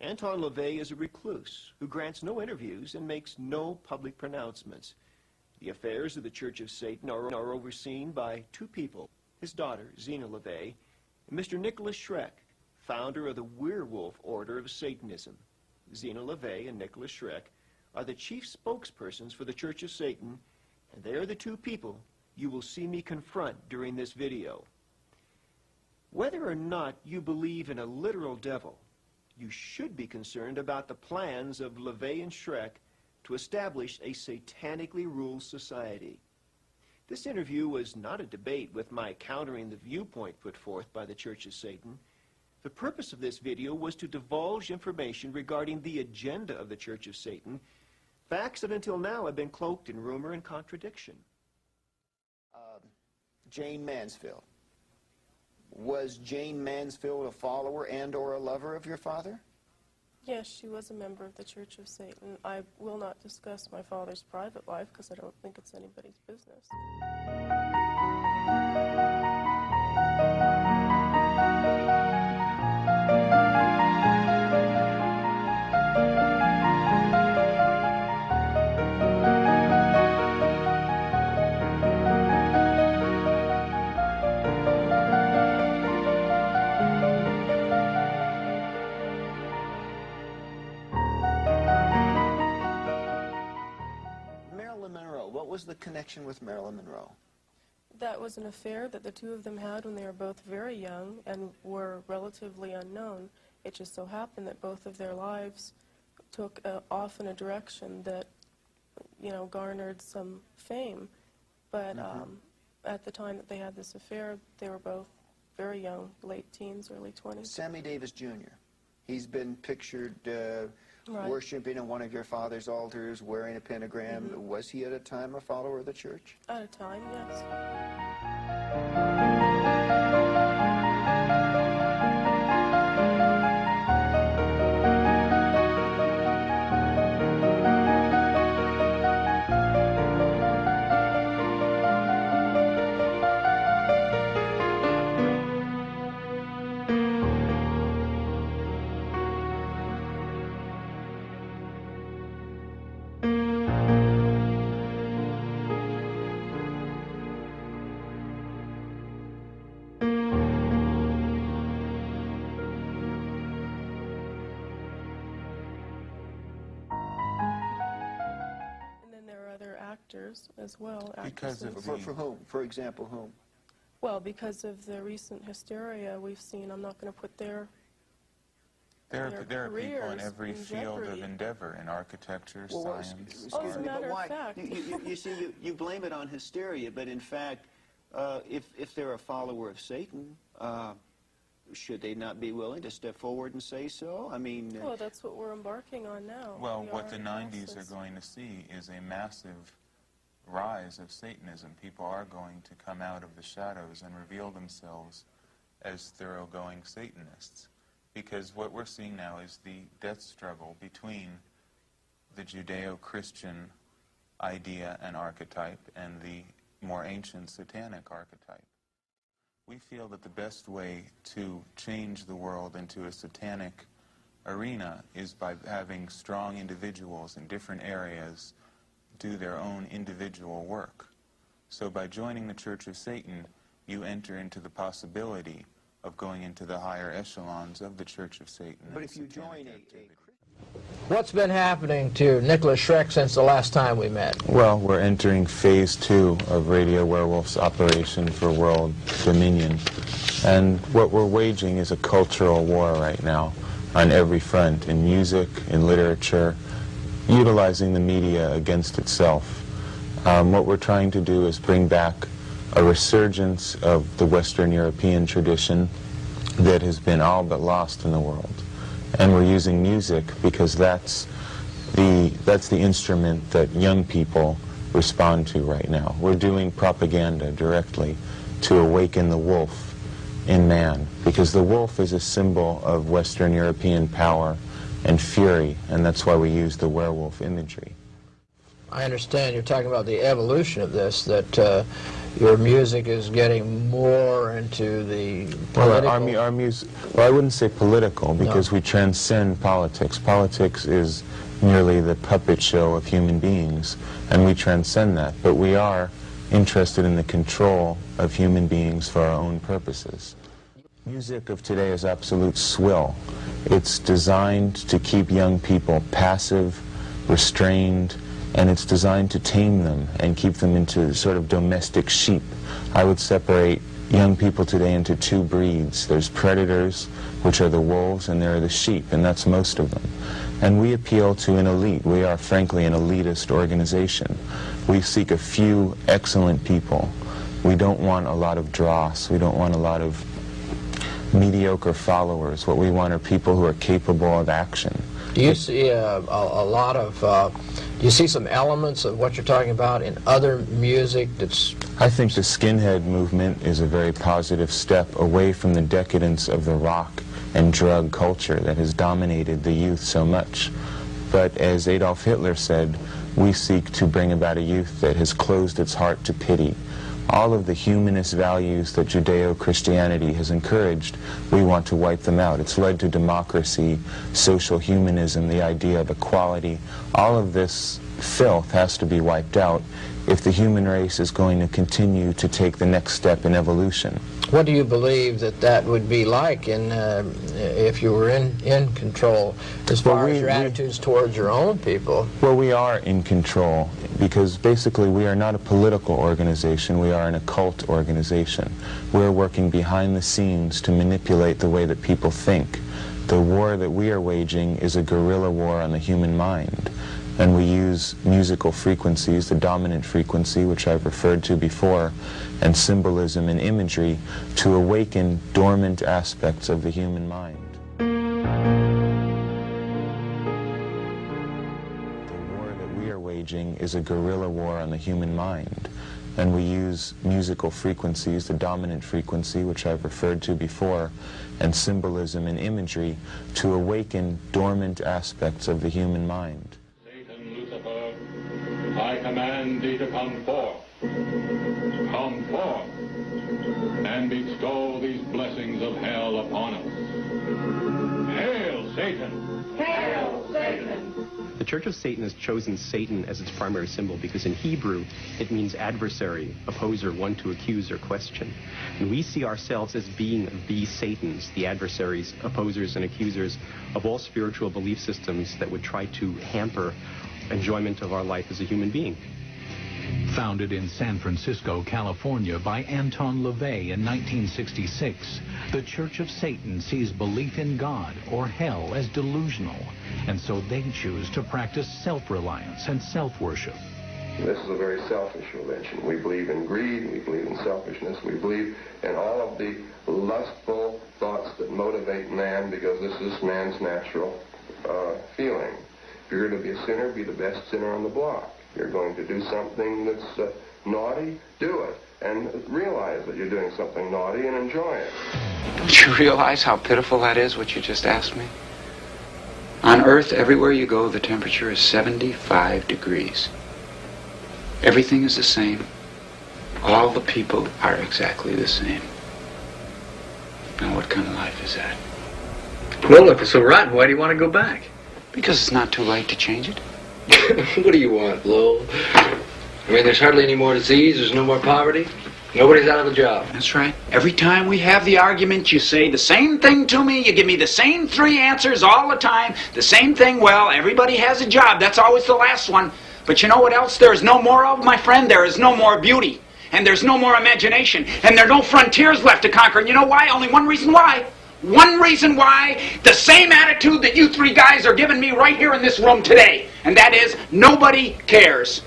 Anton LaVey is a recluse who grants no interviews and makes no public pronouncements. The affairs of the Church of Satan are overseen by two people, his daughter, Zena LaVey, and Mr. Nicholas Schreck, founder of the Werewolf Order of Satanism. Zena LaVey and Nicholas Schreck are the chief spokespersons for the Church of Satan, and they are the two people you will see me confront during this video. Whether or not you believe in a literal devil, you should be concerned about the plans of LaVey and Schreck to establish a satanically ruled society. This interview was not a debate with my countering the viewpoint put forth by the Church of Satan. The purpose of this video was to divulge information regarding the agenda of the Church of Satan, facts that until now have been cloaked in rumor and contradiction. Jayne Mansfield. Was Jayne Mansfield a follower and or a lover of your father? Yes, she was a member of the Church of Satan. I will not discuss my father's private life because I don't think it's anybody's business. What was the connection with Marilyn Monroe? That was an affair that the two of them had when they were both very young and were relatively unknown. It just so happened that both of their lives took off in a direction that, you know, garnered some fame. But at the time that they had this affair, they were both very young, late teens, early 20s. Sammy Davis Jr. He's been pictured worshiping in one of your father's altars, wearing a pentagram. Was he at a time a follower of the church? At a time, yes. As well. Because of for whom? For example, whom? Well, because of the recent hysteria we've seen, I'm not going to put their There are people in every field jeopardy. of endeavor, in architecture, science, as a art. matter why? of fact. You see, you blame it on hysteria, but in fact, if they're a follower of Satan, should they not be willing to step forward and say so? I mean... well, that's what we're embarking on now. Well, what the 90s are going to see is a massive rise of Satanism. People are going to come out of the shadows and reveal themselves as thoroughgoing Satanists. Because what we're seeing now is the death struggle between the Judeo-Christian idea and archetype and the more ancient satanic archetype. We feel that the best way to change the world into a satanic arena is by having strong individuals in different areas do their own individual work. So by joining the Church of Satan, you enter into the possibility of going into the higher echelons of the Church of Satan. But if you join What's been happening to Nicholas Schreck since the last time we met? Well, we're entering phase 2 of Radio Werewolf's operation for world dominion. And what we're waging is a cultural war right now on every front, in music, in literature, utilizing the media against itself. What we're trying to do is bring back a resurgence of the Western European tradition that has been all but lost in the world. And we're using music because that's the instrument that young people respond to right now. We're doing propaganda directly to awaken the wolf in man, because the wolf is a symbol of Western European power and fury, and that's why we use the werewolf imagery. I understand you're talking about the evolution of this, that your music is getting more into the political... Well, our music, well, I wouldn't say political, because we transcend politics. Politics is merely the puppet show of human beings, and we transcend that. But we are interested in the control of human beings for our own purposes. Music of today is absolute swill. It's designed to keep young people passive, restrained, and it's designed to tame them and keep them into sort of domestic sheep. I would separate young people today into two breeds. There's predators, which are the wolves, and there are the sheep, and that's most of them. And we appeal to an elite. We are, frankly, an elitist organization. We seek a few excellent people. We don't want a lot of dross. We don't want a lot of mediocre followers. What we want are people who are capable of action. Do you see a lot of, do you see some elements of what you're talking about in other music that's... I think the skinhead movement is a very positive step away from the decadence of the rock and drug culture that has dominated the youth so much. But as Adolf Hitler said, we seek to bring about a youth that has closed its heart to pity. All of the humanist values that Judeo-Christianity has encouraged, we want to wipe them out. It's led to democracy, social humanism, the idea of equality. All of this filth has to be wiped out if the human race is going to continue to take the next step in evolution. What do you believe that would be like if you were in control, as far as your attitudes towards your own people? Well, we are in control, because basically we are not a political organization, we are an occult organization. We're working behind the scenes to manipulate the way that people think. The war that we are waging is a guerrilla war on the human mind. And we use musical frequencies, the dominant frequency, which I've referred to before, and symbolism and imagery to awaken dormant aspects of the human mind. The war that we are waging is a guerrilla war on the human mind. And we use musical frequencies, the dominant frequency, which I've referred to before, and symbolism and imagery to awaken dormant aspects of the human mind. Lucifer, I command thee to come forth. Come forth, and bestow these blessings of hell upon us. Hail, Satan! Hail, Satan! The Church of Satan has chosen Satan as its primary symbol because in Hebrew it means adversary, opposer, one to accuse or question. And we see ourselves as being the Satans, the adversaries, opposers, and accusers of all spiritual belief systems that would try to hamper enjoyment of our life as a human being. Founded in San Francisco, California by Anton LaVey in 1966, the Church of Satan sees belief in God or hell as delusional, and so they choose to practice self-reliance and self-worship. This is a very selfish religion. We believe in greed, we believe in selfishness, we believe in all of the lustful thoughts that motivate man, because this is man's natural feeling. If you're going to be a sinner, be the best sinner on the block. If you're going to do something that's naughty, do it. And realize that you're doing something naughty and enjoy it. Don't you realize how pitiful that is, what you just asked me? On Earth, everywhere you go, the temperature is 75 degrees. Everything is the same. All the people are exactly the same. Now, what kind of life is that? Well, if it's so rotten, why do you want to go back? Because it's not too late to change it. What do you want, Lowell? I mean, there's hardly any more disease, there's no more poverty. Nobody's out of a job. That's right. Every time we have the argument, you say the same thing to me. You give me the same three answers all the time. The same thing, well, everybody has a job. That's always the last one. But you know what else there is no more of, my friend? There is no more beauty. And there's no more imagination. And there are no frontiers left to conquer. And you know why? Only one reason why. One reason why. The same attitude that you three guys are giving me right here in this room today. And that is, nobody cares.